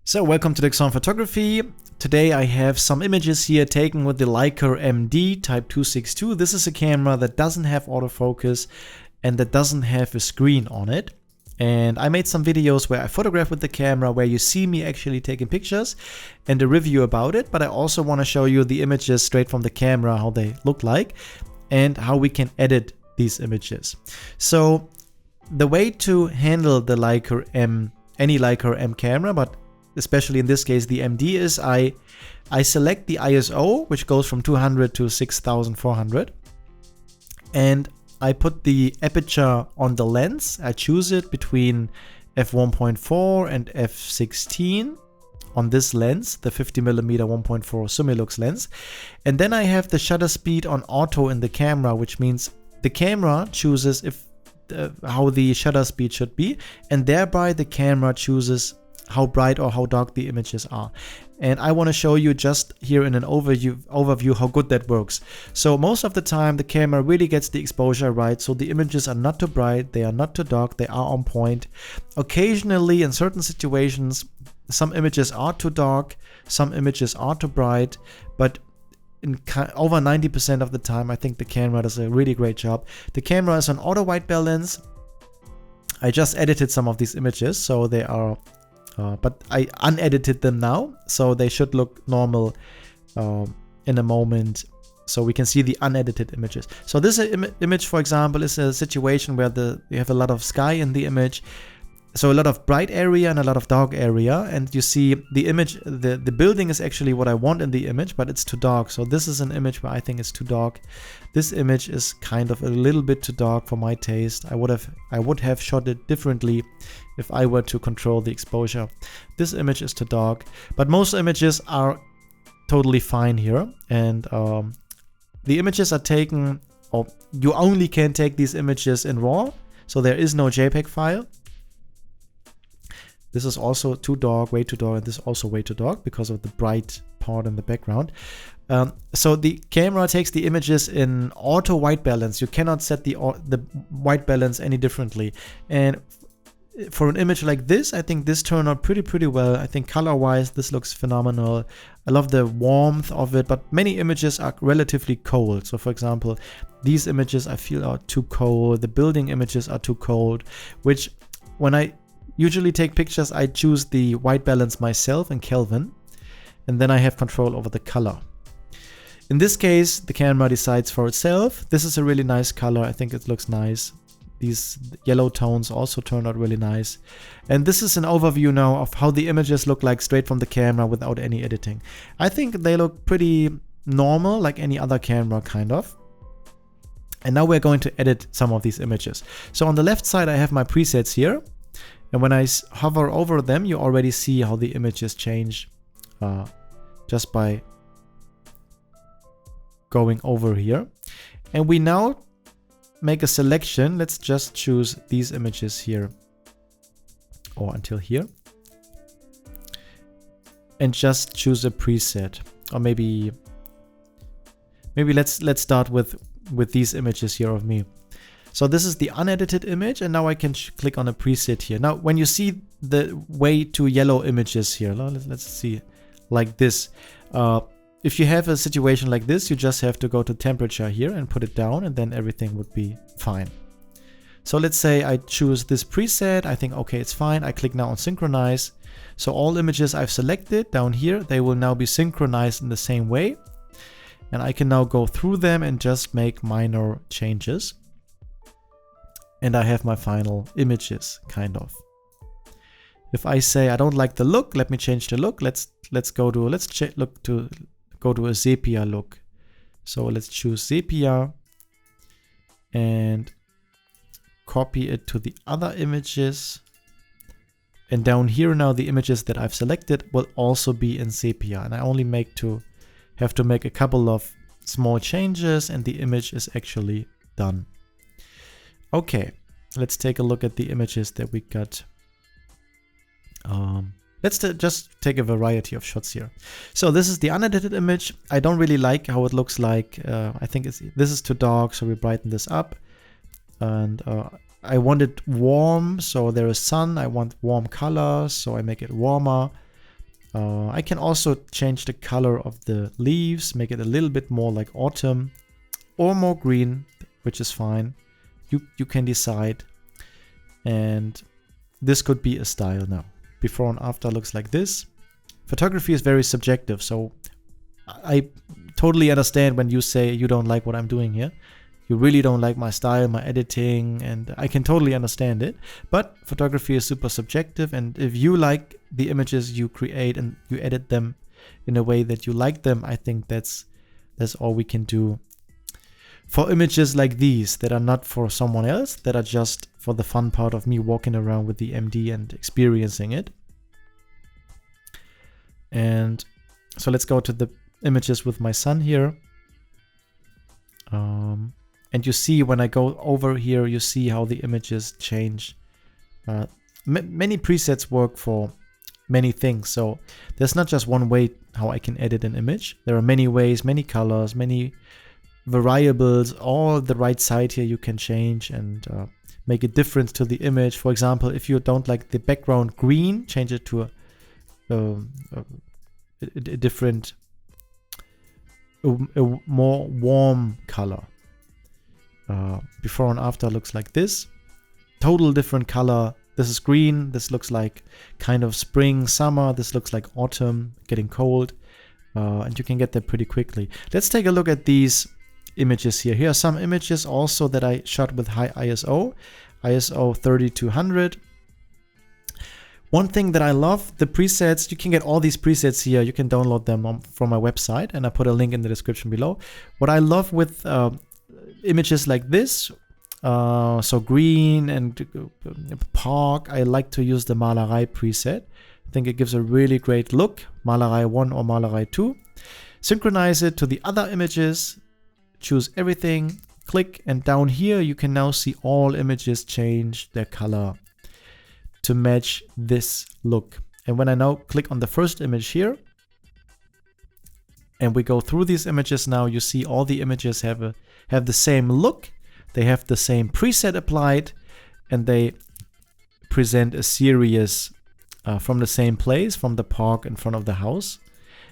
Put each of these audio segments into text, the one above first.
So welcome to Dirksón Photography. Today I have some images here taken with the Leica M-D Type 262. This is a camera that doesn't have autofocus and that doesn't have a screen on it. And I made some videos where I photograph with the camera where you see me actually taking pictures and a review about it. But I also want to show you the images straight from the camera, how they look like and how we can edit these images. So the way to handle the Leica M, any Leica M camera, but especially in this case the MD, is I select the ISO, which goes from 200 to 6400, and I put the aperture on the lens. I choose it between f1.4 and f16 on this lens, the 50mm 1.4 Summilux lens. And then I have the shutter speed on auto in the camera, which means the camera chooses how the shutter speed should be, and thereby the camera chooses how bright or how dark the images are. And I want to show you just here in an overview how good that works. So most of the time the camera really gets the exposure right, so the images are not too bright, they are not too dark, they are on point. Occasionally in certain situations some images are too dark, some images are too bright, but in over 90% of the time I think the camera does a really great job. The camera is on auto white balance. I just edited some of these images, so they are but I unedited them now, so they should look normal in a moment, so we can see the unedited images. So this image, for example, is a situation where you have a lot of sky in the image, so a lot of bright area and a lot of dark area, and you see the image, the building is actually what I want in the image, but it's too dark. So this is an image where I think it's too dark. This image is kind of a little bit too dark for my taste. I would have shot it differently if I were to control the exposure. This image is too dark, but most images are totally fine here. And the images are taken, or you only can take these images in RAW, so there is no JPEG file. This is also too dark, way too dark, and this is also way too dark because of the bright part in the background. So the camera takes the images in auto white balance. You cannot set the white balance any differently. And for an image like this, I think this turned out pretty well. I think color-wise, this looks phenomenal. I love the warmth of it, but many images are relatively cold. So for example, these images I feel are too cold. The building images are too cold, which when I usually take pictures, I choose the white balance myself in Kelvin, and then I have control over the color. In this case, the camera decides for itself. This is a really nice color. I think it looks nice. These yellow tones also turned out really nice. And this is an overview now of how the images look like straight from the camera without any editing. I think they look pretty normal, like any other camera kind of. And now we're going to edit some of these images. So on the left side, I have my presets here. And when I hover over them, you already see how the images change just by going over here. And we now make a selection. Let's just choose these images here, or until here, and just choose a preset. Or maybe let's start with these images here of me. So this is the unedited image, and now I can click on a preset here. Now when you see the way to yellow images here, let's see, like this. If you have a situation like this, you just have to go to temperature here and put it down, and then everything would be fine. So let's say I choose this preset. I think, okay, it's fine. I click now on synchronize. So all images I've selected down here, they will now be synchronized in the same way. And I can now go through them and just make minor changes. And I have my final images, kind of. If I say I don't like the look, let me change the look. Let's go to a sepia look. So let's choose sepia and copy it to the other images. And down here now the images that I've selected will also be in sepia. And I only have to make a couple of small changes, and the image is actually done. Okay, let's take a look at the images that we got. Let's just take a variety of shots here. So this is the unedited image. I don't really like how it looks like. I think this is too dark, so we brighten this up. And I want it warm, so there is sun. I want warm colors, so I make it warmer. I can also change the color of the leaves, make it a little bit more like autumn or more green, which is fine. You can decide. And this could be a style now. Before and after looks like this. Photography is very subjective, so I totally understand when you say you don't like what I'm doing here. You really don't like my style, my editing, and I can totally understand it. But photography is super subjective, and if you like the images you create and you edit them in a way that you like them, I think that's all we can do. For images like these that are not for someone else, that are just for the fun part of me walking around with the MD and experiencing it. And so let's go to the images with my son here. And you see when I go over here, you see how the images change. Many presets work for many things. So there's not just one way how I can edit an image. There are many ways, many colors, many variables, all the right side here you can change and make a difference to the image. For example, if you don't like the background green, change it to a different, a more warm color. Before and after looks like this. Total different color. This is green. This looks like kind of spring, summer. This looks like autumn, getting cold. And you can get there pretty quickly. Let's take a look at these images here. Here are some images also that I shot with high ISO. ISO 3200. One thing that I love, the presets, you can get all these presets here. You can download them from my website, and I put a link in the description below. What I love with images like this, so green and park, I like to use the Malerei preset. I think it gives a really great look. Malerei 1 or Malerei 2. Synchronize it to the other images, choose everything, click, and down here you can now see all images change their color to match this look. And when I now click on the first image here, and we go through these images now, you see all the images have the same look, they have the same preset applied, and they present a series from the same place, from the park in front of the house.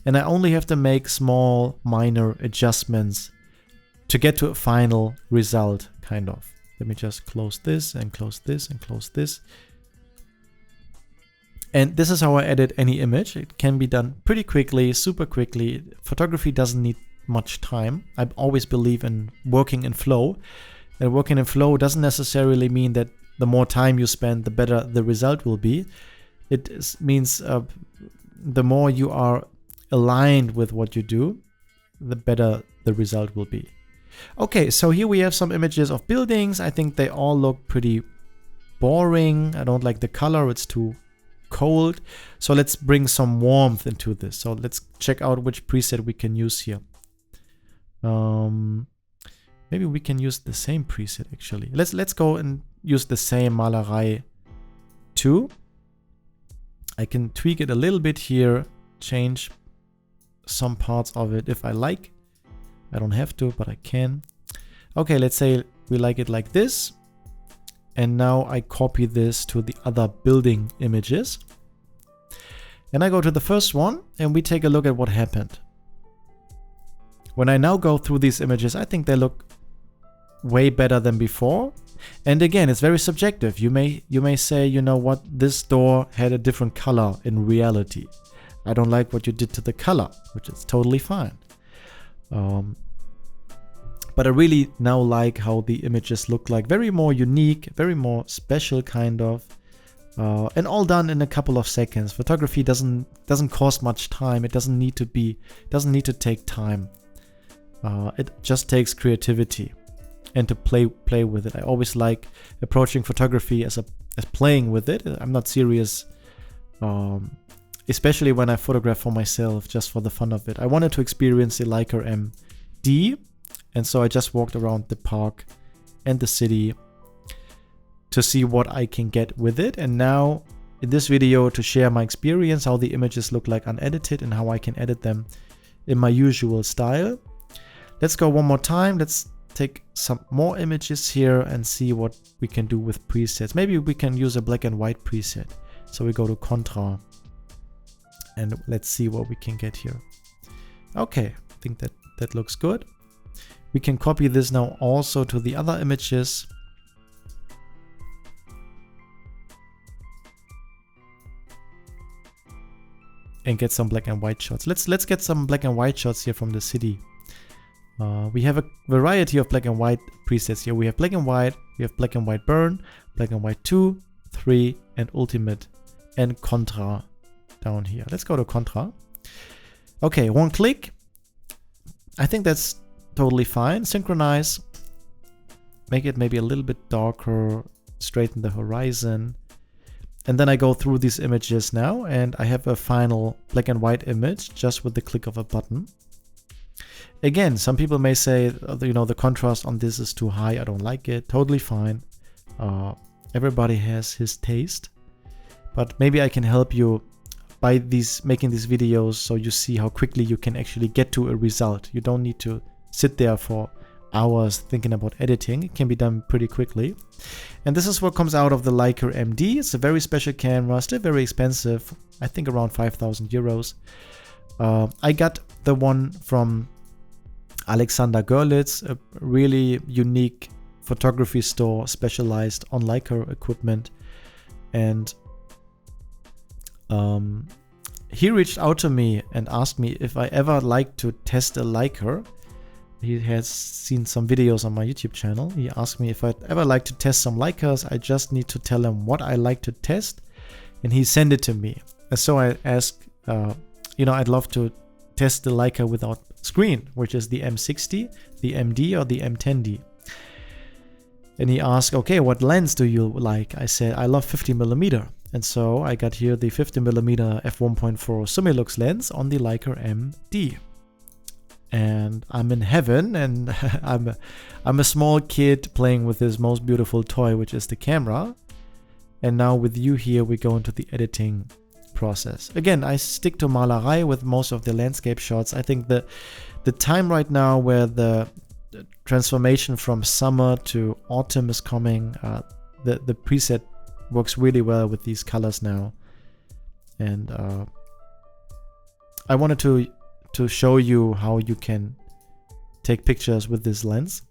And I only have to make small minor adjustments to get to a final result, kind of. Let me just close this and close this and close this. And this is how I edit any image. It can be done pretty quickly, super quickly. Photography doesn't need much time. I always believe in working in flow. And working in flow doesn't necessarily mean that the more time you spend, the better the result will be. It means the more you are aligned with what you do, the better the result will be. Okay, so here we have some images of buildings. I think they all look pretty boring. I don't like the color, it's too cold. So let's bring some warmth into this. So let's check out which preset we can use here. Maybe we can use the same preset actually. Let's go and use the same Malerei 2. I can tweak it a little bit here, change some parts of it if I like. I don't have to, but I can. Okay, let's say we like it like this. And now I copy this to the other building images. And I go to the first one and we take a look at what happened. When I now go through these images, I think they look way better than before. And again, it's very subjective. You may say, you know what, this door had a different color in reality. I don't like what you did to the color, which is totally fine. But I really now like how the images look like. Very more unique, very more special kind of. And all done in a couple of seconds. Photography doesn't cost much time. It doesn't need to take time. It just takes creativity and to play with it. I always like approaching photography as playing with it. I'm not serious, especially when I photograph for myself, just for the fun of it. I wanted to experience the Leica M-D, and so I just walked around the park and the city to see what I can get with it. And now in this video to share my experience, how the images look like unedited and how I can edit them in my usual style. Let's go one more time. Let's take some more images here and see what we can do with presets. Maybe we can use a black and white preset. So we go to Contra And let's see what we can get here. Okay, I think that looks good. We can copy this now also to the other images. And get some black and white shots. Let's get some black and white shots here from the city. We have a variety of black and white presets here. We have black and white, we have black and white burn, black and white 2, 3, and ultimate, and contra down here. Let's go to contra. Okay, one click. I think that's totally fine. Synchronize. Make it maybe a little bit darker. Straighten the horizon. And then I go through these images now, and I have a final black and white image just with the click of a button. Again, some people may say, you know, the contrast on this is too high. I don't like it. Totally fine. Everybody has his taste. But maybe I can help you by making these videos so you see how quickly you can actually get to a result. You don't need to sit there for hours thinking about editing. It can be done pretty quickly. And this is what comes out of the Leica M-D. It's a very special camera, still very expensive. I think around 5,000 euros. I got the one from Alexander Görlitz, a really unique photography store specialized on Leica equipment. And he reached out to me and asked me if I ever like to test a Leica. He has seen some videos on my YouTube channel. He asked me if I'd ever like to test some Leicas. I just need to tell him what I like to test, and he sent it to me. And so I asked, you know, I'd love to test the Leica without screen, which is the M60, the MD, or the M10D. And he asked, okay, what lens do you like? I said, I love 50mm. And so I got here the 50mm f1.4 Summilux lens on the Leica M-D. And I'm in heaven, and I'm a small kid playing with this most beautiful toy, which is the camera. And now with you here, we go into the editing process. Again, I stick to Malerei with most of the landscape shots. I think the time right now where the transformation from summer to autumn is coming, the preset works really well with these colors now. And I wanted to show you how you can take pictures with this lens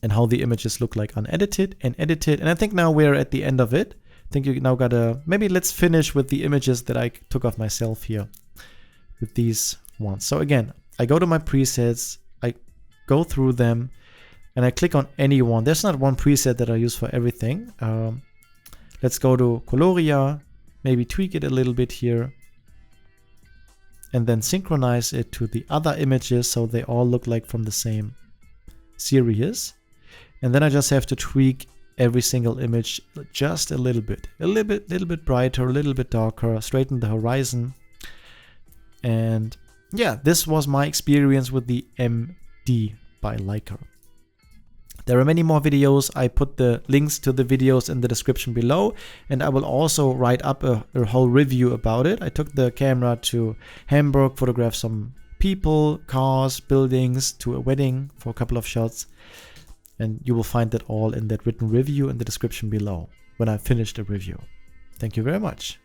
and how the images look like unedited and edited. And I think now we're at the end of it. I think you now gotta, maybe let's finish with the images that I took of myself here with these ones. So again, I go to my presets, I go through them, and I click on any one. There's not one preset that I use for everything. Let's go to Coloria, maybe tweak it a little bit here, and then synchronize it to the other images so they all look like from the same series. And then I just have to tweak every single image just a little bit brighter, a little bit darker, straighten the horizon. And yeah, this was my experience with the M-D by Leica. There are many more videos. I put the links to the videos in the description below, and I will also write up a whole review about it. I took the camera to Hamburg, photographed some people, cars, buildings, to a wedding for a couple of shots, and you will find that all in that written review in the description below when I finish the review. Thank you very much.